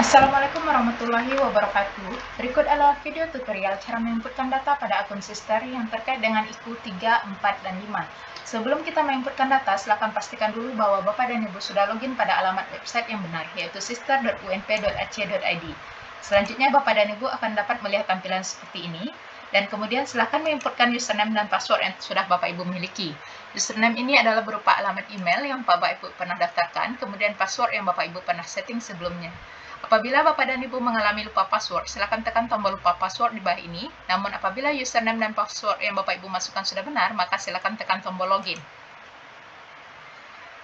Assalamualaikum warahmatullahi wabarakatuh. Berikut adalah video tutorial cara menginputkan data pada akun Sister yang terkait dengan IKU 3, 4, dan 5. Sebelum kita menginputkan data, silakan pastikan dulu bahwa Bapak dan Ibu sudah login pada alamat website yang benar, yaitu sister.unp.ac.id. Selanjutnya, Bapak dan Ibu akan dapat melihat tampilan seperti ini. Dan kemudian silakan menginputkan username dan password yang sudah Bapak Ibu miliki. Username ini adalah berupa alamat email yang Bapak Ibu pernah daftarkan, kemudian password yang Bapak Ibu pernah setting sebelumnya. Apabila Bapak dan Ibu mengalami lupa password, silakan tekan tombol lupa password di bawah ini. Namun apabila username dan password yang Bapak Ibu masukkan sudah benar, maka silakan tekan tombol login.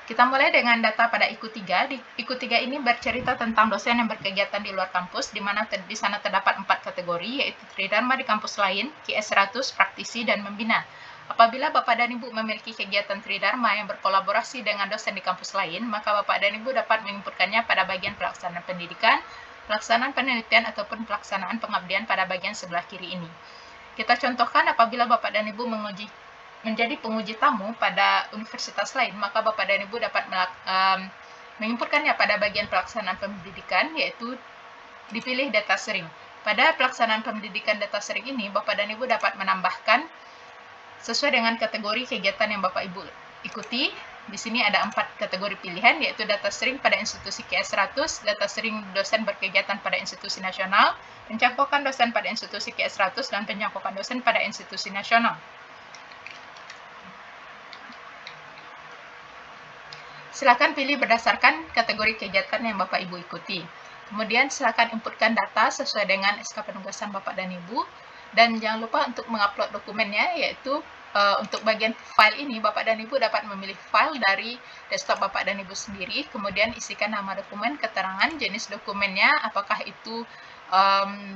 Kita mulai dengan data pada IKU 3. Di IKU 3 ini bercerita tentang dosen yang berkegiatan di luar kampus, di mana di sana terdapat 4 kategori, yaitu Tridharma di kampus lain, QS 100, praktisi, dan membina. Apabila Bapak dan Ibu memiliki kegiatan Tridharma yang berkolaborasi dengan dosen di kampus lain, maka Bapak dan Ibu dapat menginputkannya pada bagian pelaksanaan pendidikan, pelaksanaan penelitian, ataupun pelaksanaan pengabdian pada bagian sebelah kiri ini. Kita contohkan apabila Bapak dan Ibu menjadi penguji tamu pada universitas lain, maka Bapak dan Ibu dapat menginputkannya pada bagian pelaksanaan pendidikan, yaitu dipilih data sharing. Pada pelaksanaan pendidikan data sharing ini, Bapak dan Ibu dapat menambahkan sesuai dengan kategori kegiatan yang Bapak Ibu ikuti. Di sini ada 4 kategori pilihan, yaitu data sharing pada institusi QS 100, data sharing dosen berkegiatan pada institusi nasional, pencangkokan dosen pada institusi QS 100, dan pencangkokan dosen pada institusi nasional. Silakan pilih berdasarkan kategori kegiatan yang Bapak Ibu ikuti. Kemudian silakan inputkan data sesuai dengan SK penugasan Bapak dan Ibu. Dan jangan lupa untuk mengupload dokumennya, yaitu untuk bagian file ini Bapak dan Ibu dapat memilih file dari desktop Bapak dan Ibu sendiri. Kemudian isikan nama dokumen, keterangan, jenis dokumennya, apakah itu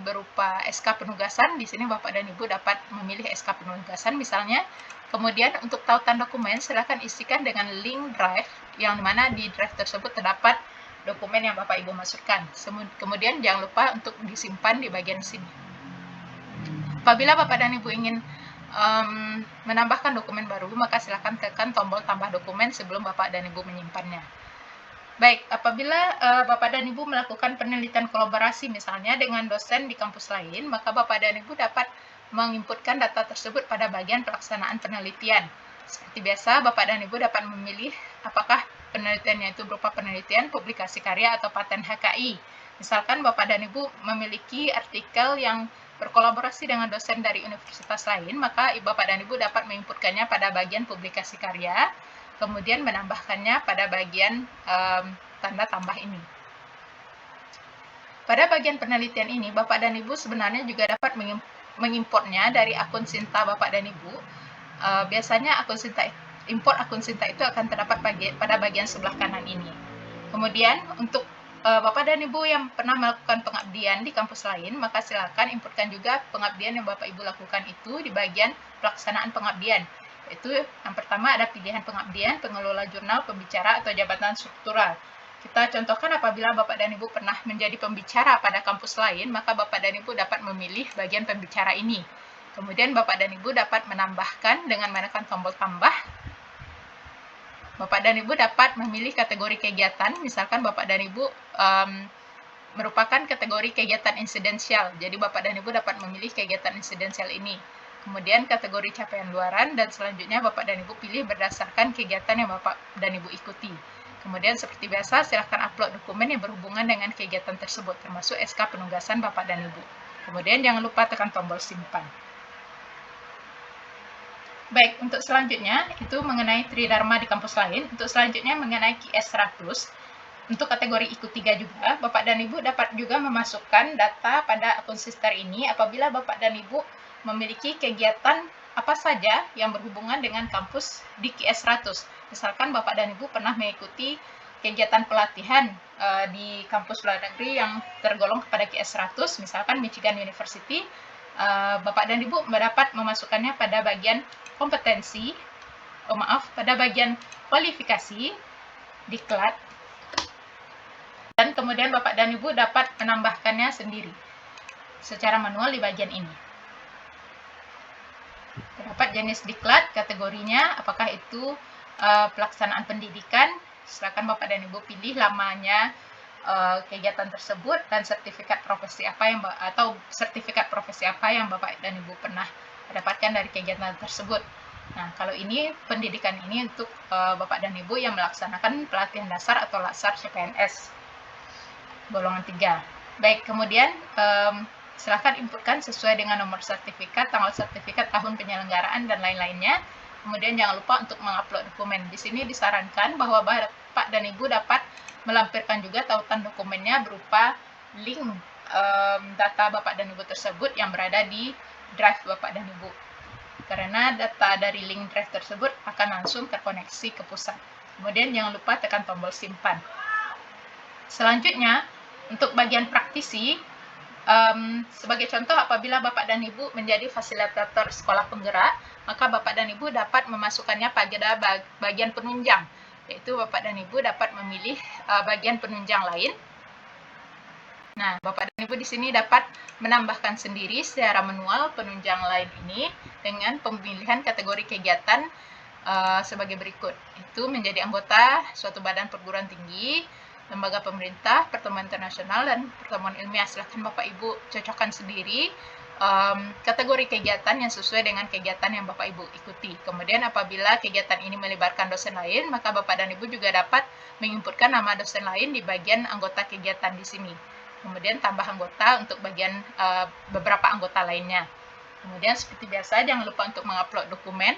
berupa SK penugasan. Di sini Bapak dan Ibu dapat memilih SK penugasan misalnya. Kemudian untuk tautan dokumen silakan isikan dengan link drive, yang mana di drive tersebut terdapat dokumen yang Bapak Ibu masukkan. Kemudian jangan lupa untuk disimpan di bagian sini. Apabila Bapak dan Ibu ingin menambahkan dokumen baru, maka silakan tekan tombol tambah dokumen sebelum Bapak dan Ibu menyimpannya. Baik, apabila Bapak dan Ibu melakukan penelitian kolaborasi misalnya dengan dosen di kampus lain, maka Bapak dan Ibu dapat menginputkan data tersebut pada bagian pelaksanaan penelitian. Seperti biasa, Bapak dan Ibu dapat memilih apakah penelitiannya itu berupa penelitian, publikasi karya, atau paten HKI. Misalkan Bapak dan Ibu memiliki artikel yang berkolaborasi dengan dosen dari universitas lain, maka Bapak dan Ibu dapat menginputkannya pada bagian publikasi karya, kemudian menambahkannya pada bagian tanda tambah ini. Pada bagian penelitian ini, Bapak dan Ibu sebenarnya juga dapat mengimportnya dari akun Sinta Bapak dan Ibu. Biasanya import akun Sinta itu akan terdapat pada bagian sebelah kanan ini. Kemudian untuk Bapak dan Ibu yang pernah melakukan pengabdian di kampus lain, maka silakan inputkan juga pengabdian yang Bapak Ibu lakukan itu di bagian pelaksanaan pengabdian. Yaitu yang pertama ada pilihan pengabdian, pengelola jurnal, pembicara, atau jabatan struktural. Kita contohkan apabila Bapak dan Ibu pernah menjadi pembicara pada kampus lain, maka Bapak dan Ibu dapat memilih bagian pembicara ini. Kemudian Bapak dan Ibu dapat menambahkan dengan menekan tombol tambah. Bapak dan Ibu dapat memilih kategori kegiatan, misalkan Bapak dan Ibu merupakan kategori kegiatan insidensial. Jadi Bapak dan Ibu dapat memilih kegiatan insidensial ini. Kemudian kategori capaian luaran, dan selanjutnya Bapak dan Ibu pilih berdasarkan kegiatan yang Bapak dan Ibu ikuti. Kemudian seperti biasa, silahkan upload dokumen yang berhubungan dengan kegiatan tersebut, termasuk SK penugasan Bapak dan Ibu. Kemudian jangan lupa tekan tombol simpan. Baik, untuk selanjutnya itu mengenai Tridharma di kampus lain. Untuk selanjutnya mengenai QS 100. Untuk kategori IKU 3 juga, Bapak dan Ibu dapat juga memasukkan data pada akun Sister ini apabila Bapak dan Ibu memiliki kegiatan apa saja yang berhubungan dengan kampus di QS 100. Misalkan Bapak dan Ibu pernah mengikuti kegiatan pelatihan di kampus luar negeri yang tergolong kepada QS 100, misalkan Michigan University. Bapak dan Ibu dapat memasukkannya pada bagian kompetensi, pada bagian kualifikasi, diklat, dan kemudian Bapak dan Ibu dapat menambahkannya sendiri secara manual di bagian ini. Terdapat jenis diklat, kategorinya, apakah itu pelaksanaan pendidikan, silakan Bapak dan Ibu pilih lamanya kegiatan tersebut dan sertifikat profesi apa yang Bapak dan Ibu pernah dapatkan dari kegiatan tersebut. Nah, kalau ini pendidikan ini untuk Bapak dan Ibu yang melaksanakan pelatihan dasar atau latsar CPNS golongan 3. Baik, kemudian silakan inputkan sesuai dengan nomor sertifikat, tanggal sertifikat, tahun penyelenggaraan, dan lain-lainnya. Kemudian jangan lupa untuk mengupload dokumen. Di sini disarankan bahwa Bapak dan Ibu dapat melampirkan juga tautan dokumennya berupa link data Bapak dan Ibu tersebut yang berada di drive Bapak dan Ibu. Karena data dari link drive tersebut akan langsung terkoneksi ke pusat. Kemudian jangan lupa tekan tombol simpan. Selanjutnya, untuk bagian praktisi, sebagai contoh, apabila Bapak dan Ibu menjadi fasilitator sekolah penggerak, maka Bapak dan Ibu dapat memasukkannya pada bagian penunjang, yaitu Bapak dan Ibu dapat memilih bagian penunjang lain. Nah, Bapak dan Ibu di sini dapat menambahkan sendiri secara manual penunjang lain ini dengan pemilihan kategori kegiatan sebagai berikut. Itu menjadi anggota suatu badan perguruan tinggi, lembaga pemerintah, pertemuan internasional, dan pertemuan ilmiah. Silahkan Bapak Ibu cocokkan sendiri kategori kegiatan yang sesuai dengan kegiatan yang Bapak Ibu ikuti. Kemudian apabila kegiatan ini melibatkan dosen lain, maka Bapak dan Ibu juga dapat menginputkan nama dosen lain di bagian anggota kegiatan di sini. Kemudian tambah anggota untuk bagian beberapa anggota lainnya. Kemudian seperti biasa, jangan lupa untuk mengupload dokumen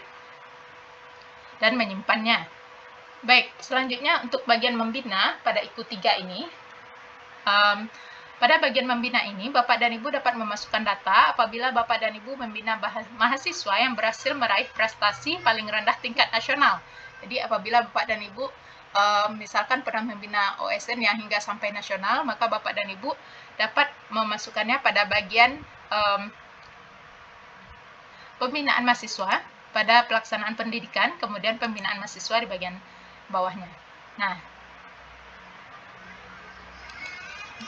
dan menyimpannya. Baik, selanjutnya untuk bagian membina pada IKU 3 ini, pada bagian membina ini, Bapak dan Ibu dapat memasukkan data apabila Bapak dan Ibu membina mahasiswa yang berhasil meraih prestasi paling rendah tingkat nasional. Jadi apabila Bapak dan Ibu misalkan pernah membina OSN yang hingga sampai nasional, maka Bapak dan Ibu dapat memasukkannya pada bagian pembinaan mahasiswa pada pelaksanaan pendidikan, kemudian pembinaan mahasiswa di bagian bawahnya. Nah,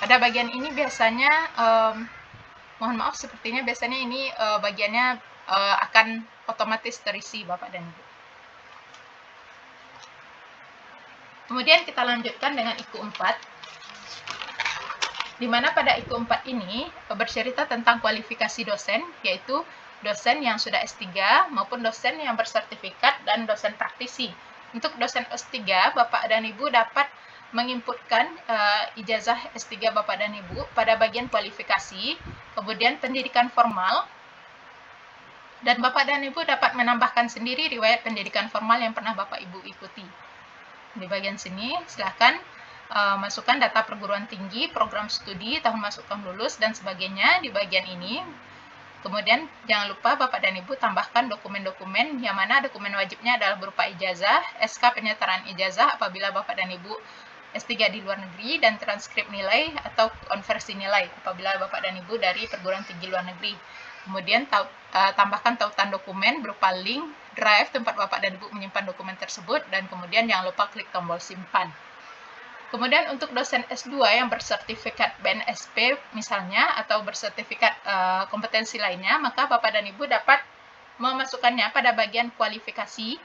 pada bagian ini biasanya, mohon maaf, sepertinya biasanya ini bagiannya akan otomatis terisi Bapak dan Ibu. Kemudian kita lanjutkan dengan IKU 4, di mana pada IKU 4 ini bercerita tentang kualifikasi dosen, yaitu dosen yang sudah S3 maupun dosen yang bersertifikat dan dosen praktisi. Untuk dosen S3, Bapak dan Ibu dapat menginputkan ijazah S3 Bapak dan Ibu pada bagian kualifikasi, kemudian pendidikan formal, dan Bapak dan Ibu dapat menambahkan sendiri riwayat pendidikan formal yang pernah Bapak Ibu ikuti. Di bagian sini, silakan masukkan data perguruan tinggi, program studi, tahun masuk tahun lulus, dan sebagainya di bagian ini. Kemudian jangan lupa Bapak dan Ibu tambahkan dokumen-dokumen yang mana dokumen wajibnya adalah berupa ijazah, SK penyertaan ijazah apabila Bapak dan Ibu S3 di luar negeri, dan transkrip nilai atau konversi nilai apabila Bapak dan Ibu dari perguruan tinggi luar negeri. Kemudian tambahkan tautan dokumen berupa link drive tempat Bapak dan Ibu menyimpan dokumen tersebut, dan kemudian jangan lupa klik tombol simpan. Kemudian untuk dosen S2 yang bersertifikat BNSP misalnya, atau bersertifikat kompetensi lainnya, maka Bapak dan Ibu dapat memasukkannya pada bagian kualifikasi.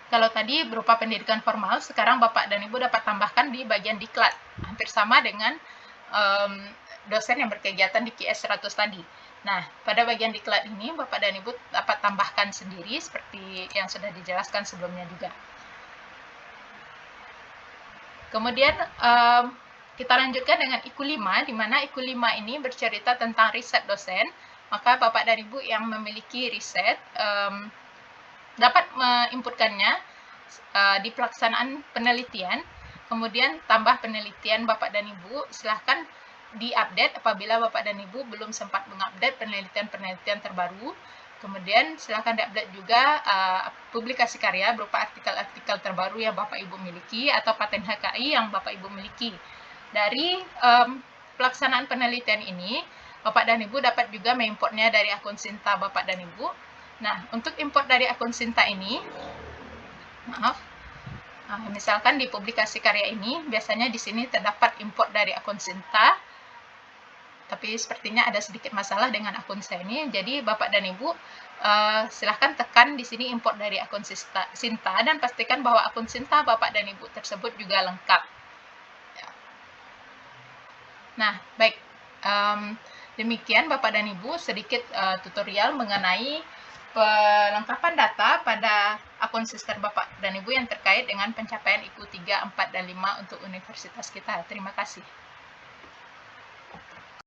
Kalau tadi berupa pendidikan formal, sekarang Bapak dan Ibu dapat tambahkan di bagian diklat, hampir sama dengan dosen yang berkegiatan di QS 100 tadi. Nah, pada bagian diklat ini Bapak dan Ibu dapat tambahkan sendiri seperti yang sudah dijelaskan sebelumnya juga. Kemudian kita lanjutkan dengan IKU 5, di mana IKU 5 ini bercerita tentang riset dosen. Maka Bapak dan Ibu yang memiliki riset dapat menginputkannya di pelaksanaan penelitian. Kemudian tambah penelitian Bapak dan Ibu, silahkan diupdate apabila Bapak dan Ibu belum sempat mengupdate penelitian-penelitian terbaru. Kemudian silakan diupdate juga publikasi karya berupa artikel-artikel terbaru yang Bapak Ibu miliki atau paten HKI yang Bapak Ibu miliki. Dari pelaksanaan penelitian ini, Bapak dan Ibu dapat juga mengimportnya dari akun Sinta Bapak dan Ibu. Nah, untuk import dari akun Sinta ini, misalkan di publikasi karya ini, biasanya di sini terdapat import dari akun Sinta, tapi sepertinya ada sedikit masalah dengan akun saya ini. Jadi Bapak dan Ibu silahkan tekan di sini import dari akun Sinta, dan pastikan bahwa akun Sinta Bapak dan Ibu tersebut juga lengkap. Nah, baik. Demikian Bapak dan Ibu sedikit tutorial mengenai pelengkapan data pada akun Sister Bapak dan Ibu yang terkait dengan pencapaian IPU 3, 4, dan 5 untuk universitas kita. Terima kasih.